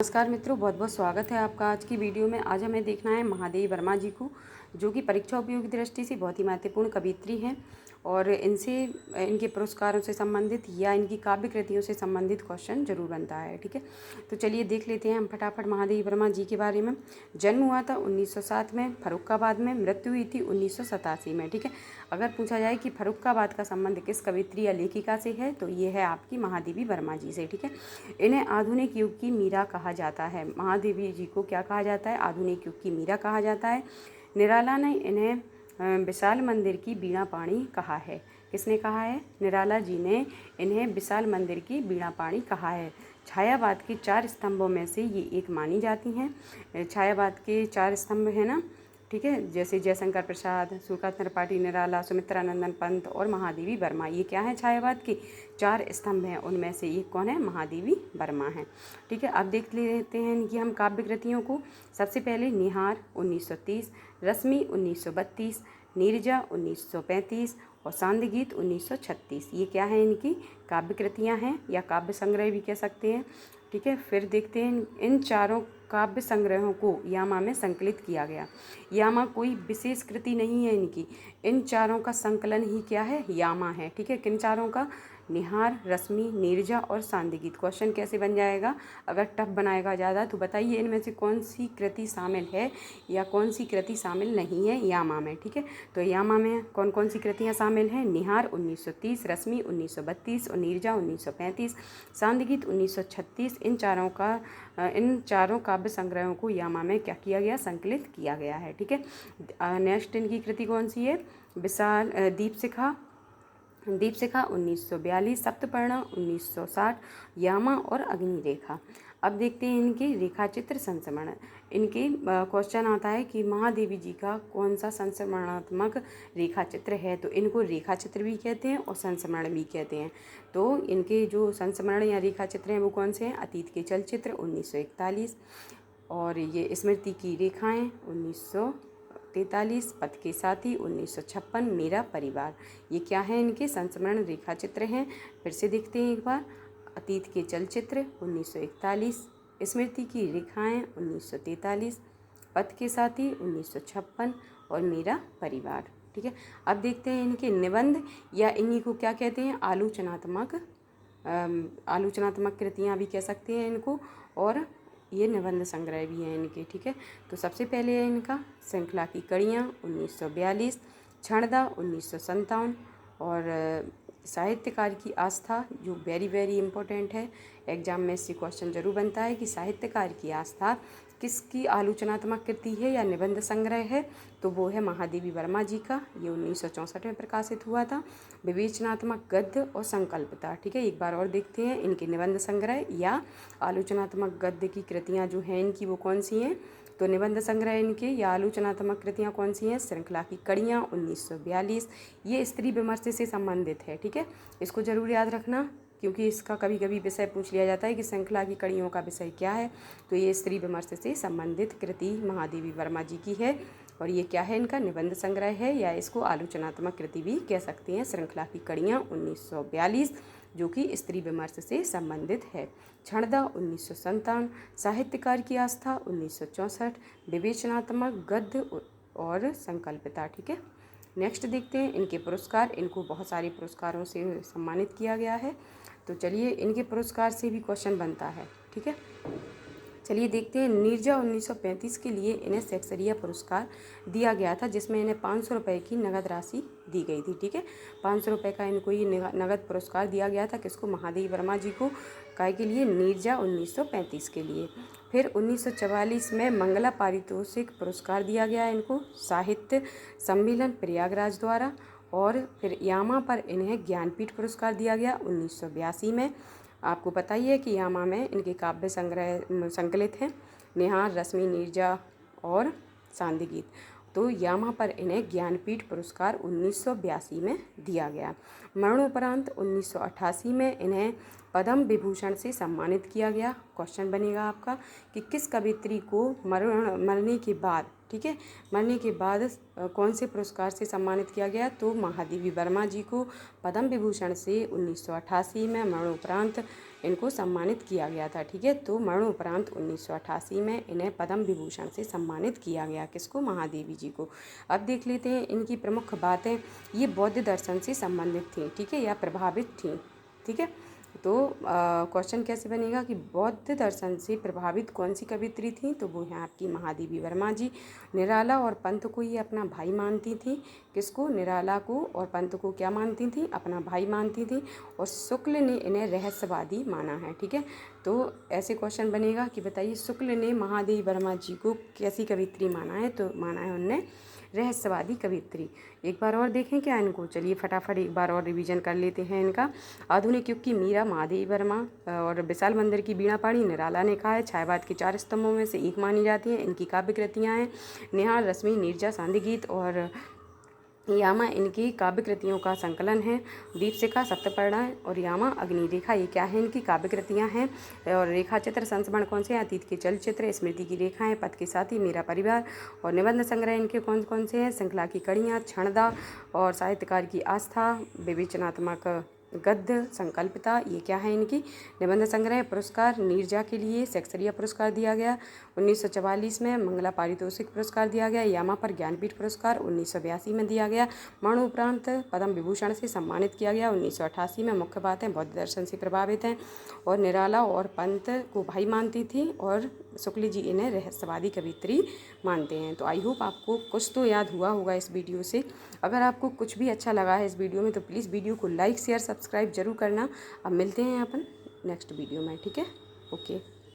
नमस्कार मित्रों, बहुत बहुत स्वागत है आपका आज की वीडियो में। आज हमें देखना है महादेवी वर्मा जी को, जो कि परीक्षा उपयोगी दृष्टि से बहुत ही महत्वपूर्ण कवयित्री हैं और इनसे इनके पुरस्कारों से संबंधित या इनकी काव्य कृतियों से संबंधित क्वेश्चन जरूर बनता है। ठीक है, तो चलिए देख लेते हैं हम फटाफट महादेवी वर्मा जी के बारे में। जन्म हुआ था 1907 में फर्रुखाबाद में, मृत्यु हुई थी 1987 में। ठीक है, अगर पूछा जाए कि फर्रुखाबाद का संबंध किस कवयित्री या लेखिका से है तो ये है आपकी महादेवी वर्मा जी से। ठीक है, इन्हें आधुनिक युग की मीरा कहा जाता है। महादेवी जी को क्या कहा जाता है? आधुनिक युग की मीरा कहा जाता है। निराला ने इन्हें विशाल मंदिर की वीणा पाणी कहा है। किसने कहा है? निराला जी ने इन्हें विशाल मंदिर की वीणा पाणी कहा है। छायावाद के 4 स्तंभों में से ये एक मानी जाती हैं। छायावाद के 4 स्तंभ हैं ना, ठीक है, जैसे जयशंकर प्रसाद, सुलका त्रिपाठी निराला, सुमित्रानंदन पंत और महादेवी वर्मा। ये क्या है? छायावाद के 4 स्तंभ हैं, उनमें से एक कौन है? महादेवी वर्मा है। ठीक है, अब देख लेते हैं इनकी हम काव्य कृतियों को। सबसे पहले निहार 1930, रश्मि 1932, नीरजा 1935 और सांदगीत 1936। ये क्या है? इनकी काव्य कृतियाँ हैं या काव्य संग्रह भी कह सकते हैं। ठीक है, फिर देखते हैं इन चारों काव्य संग्रहों को यामा में संकलित किया गया। यामा कोई विशेष कृति नहीं है इनकी, इन चारों का संकलन ही क्या है? यामा है। ठीक है, किन चारों का? निहार, रश्मि, नीरजा और सांदगीत। क्वेश्चन कैसे बन जाएगा अगर टफ बनाएगा ज़्यादा तो बताइए इनमें से कौन सी कृति शामिल है या कौन सी कृति शामिल नहीं है यामा में। ठीक है, तो यामा में कौन कौन सी कृतियाँ शामिल हैं? निहार 1930, रश्मि 1932 और नीरजा 1935, सांदगीत 1936। इन चारों काव्य संग्रहों को यामा में क्या किया गया? संकलित किया गया है। ठीक है, नेक्स्ट इनकी कृति कौन सी है? विशाल दीपशिखा 1942, सप्तपर्णा 1960, यामा और अग्निरेखा। अब देखते हैं इनके रेखाचित्र संस्मरण। इनके क्वेश्चन आता है कि महादेवी जी का कौन सा संस्मरणात्मक रेखाचित्र है, तो इनको रेखाचित्र भी कहते हैं और संस्मरण भी कहते हैं। तो इनके जो संस्मरण या रेखाचित्र हैं वो कौन से हैं? अतीत के चलचित्र 1941 और ये स्मृति की रेखाएं 1943, पथ के साथी 1956, मेरा परिवार। ये क्या है? इनके संस्मरण रेखाचित्र हैं। फिर से देखते हैं एक बार। अतीत के चलचित्र 1941, स्मृति की रेखाएं 1943, पथ के साथी 1956 और मेरा परिवार। ठीक है, अब देखते हैं इनके निबंध या इन्हीं को क्या कहते हैं? आलोचनात्मक कृतियाँ भी कह सकते हैं इनको, और ये निबंध संग्रह भी हैं इनके। ठीक है, तो सबसे पहले है इनका श्रृंखला की कड़ियाँ 1942, क्षणदा 1957 और साहित्यकार की आस्था, जो वेरी वेरी इंपॉर्टेंट है, एग्जाम में इससे क्वेश्चन जरूर बनता है कि साहित्यकार की आस्था किसकी आलोचनात्मक कृति है या निबंध संग्रह है, तो वो है महादेवी वर्मा जी का। ये 1964 में प्रकाशित हुआ था। विवेचनात्मक गद्य और संकल्पता। ठीक है, एक बार और देखते हैं इनके निबंध संग्रह या आलोचनात्मक गद्य की कृतियाँ जो हैं इनकी वो कौन सी हैं। तो निबंध संग्रह इनके या आलोचनात्मक कृतियाँ कौन सी हैं? श्रृंखला की कड़ियाँ 1942, ये स्त्री विमर्श से संबंधित है। ठीक है, इसको जरूर याद रखना क्योंकि इसका कभी कभी विषय पूछ लिया जाता है कि श्रृंखला की कड़ियों का विषय क्या है। तो ये स्त्री विमर्श से संबंधित कृति महादेवी वर्मा जी की है और ये क्या है? इनका निबंध संग्रह है या इसको आलोचनात्मक कृति भी कह सकते हैं। श्रृंखला की कड़ियाँ 1942 जो कि स्त्री विमर्श से संबंधित है। क्षणदा 1957, साहित्यकार की आस्था 1964, विवेचनात्मक गद्य और संकल्पता। ठीक है, नेक्स्ट देखते हैं इनके पुरस्कार। इनको बहुत सारे पुरस्कारों से सम्मानित किया गया है, तो चलिए इनके पुरस्कार से भी क्वेश्चन बनता है। ठीक है, चलिए देखते हैं। नीरजा 1935 के लिए इन्हें सेक्सरिया पुरस्कार दिया गया था, जिसमें इन्हें 500 रुपये की नगद राशि दी गई थी। ठीक है, 500 रुपये का इनको ये नगद पुरस्कार दिया गया था। किसको? महादेवी वर्मा जी को। काय के लिए? नीरजा 1935 के लिए। फिर 1944 में मंगला पारितोषिक पुरस्कार दिया गया इनको साहित्य सम्मेलन प्रयागराज द्वारा। और फिर यामा पर इन्हें ज्ञानपीठ पुरस्कार दिया गया 1982 में। आपको पता ही है कि यामा में इनके काव्य संग्रह संकलित हैं निहार, रश्मि, नीरजा और सांदगीत। तो यामा पर इन्हें ज्ञानपीठ पुरस्कार 1982 में दिया गया। मरणोपरांत 1988 में इन्हें पद्म विभूषण से सम्मानित किया गया। क्वेश्चन बनेगा आपका कि किस कवयित्री को मरने के बाद, ठीक है, मरने के बाद कौन से पुरस्कार से सम्मानित किया गया? तो महादेवी वर्मा जी को पद्म विभूषण से 1988 में, मरणोपरांत इनको सम्मानित किया गया था, ठीक है। तो मरणोपरांत 1988 में इन्हें पद्म विभूषण से सम्मानित किया गया। किसको? महादेवी जी को। अब देख लेते हैं इनकी प्रमुख बातें। ये बौद्ध दर्शन से संबंधित थी, ठीक है, या प्रभावित थी, ठीक है। तो क्वेश्चन कैसे बनेगा कि बौद्ध दर्शन से प्रभावित कौन सी कवित्री थी? तो वो है आपकी महादेवी वर्मा जी। निराला और पंत को ये अपना भाई मानती थी। किसको? निराला को और पंत को क्या मानती थी? अपना भाई मानती थी। और शुक्ल ने इन्हें रहस्यवादी माना है, ठीक है। तो ऐसे क्वेश्चन बनेगा कि बताइए शुक्ल ने महादेवी वर्मा जी को कैसी कवित्री माना है? तो माना है उनने रहस्यवादी कवित्री। एक बार और देखें क्या इनको? चलिए फटाफट एक बार और रिवीजन कर लेते हैं इनका। आधुनिक युग की मीरा महादेवी वर्मा और विशाल मंदिर की वीणा पाणी निराला ने कहा है। छायावाद के 4 स्तंभों में से एक मानी जाती है। इनकी काव्य कृतियाँ हैं निहाल, रश्मि, नीरजा, सांध्य गीत और यामा इनकी काव्य कृतियों का संकलन है। दीपशिखा, सप्तपर्णा और यामा अग्निरेखा ये क्या है? इनकी काव्य कृतियाँ हैं। और रेखा चित्र संस्मरण कौन से हैं? अतीत के चलचित्र, स्मृति की रेखाएं, पथ के साथी, मेरा परिवार। और निबंध संग्रह इनके कौन कौन से हैं? श्रृंखला की कड़ियाँ, क्षणदा और साहित्यकार की आस्था, विवेचनात्मक गद्य, संकल्पिता ये क्या है इनकी? निबंध संग्रह। पुरस्कार नीरजा के लिए शेक्सपियर पुरस्कार दिया गया 1944 में। मंगला पारितोषिक पुरस्कार दिया गया। यामा पर ज्ञानपीठ पुरस्कार 1982 में दिया गया। मरणोपरांत पद्म विभूषण से सम्मानित किया गया 1988 में। मुख्य बातें बौद्ध दर्शन से प्रभावित हैं और निराला और पंत को भाई मानती थी और शुक्ल जी इन्हें रहस्यवादी कवित्री मानते हैं। तो आई होप आपको कुछ तो याद हुआ होगा इस वीडियो से। अगर आपको कुछ भी अच्छा लगा है इस वीडियो में तो प्लीज़ वीडियो को लाइक शेयर सब्सक्राइब जरूर करना। अब मिलते हैं अपन नेक्स्ट वीडियो में, ठीक है। ओके।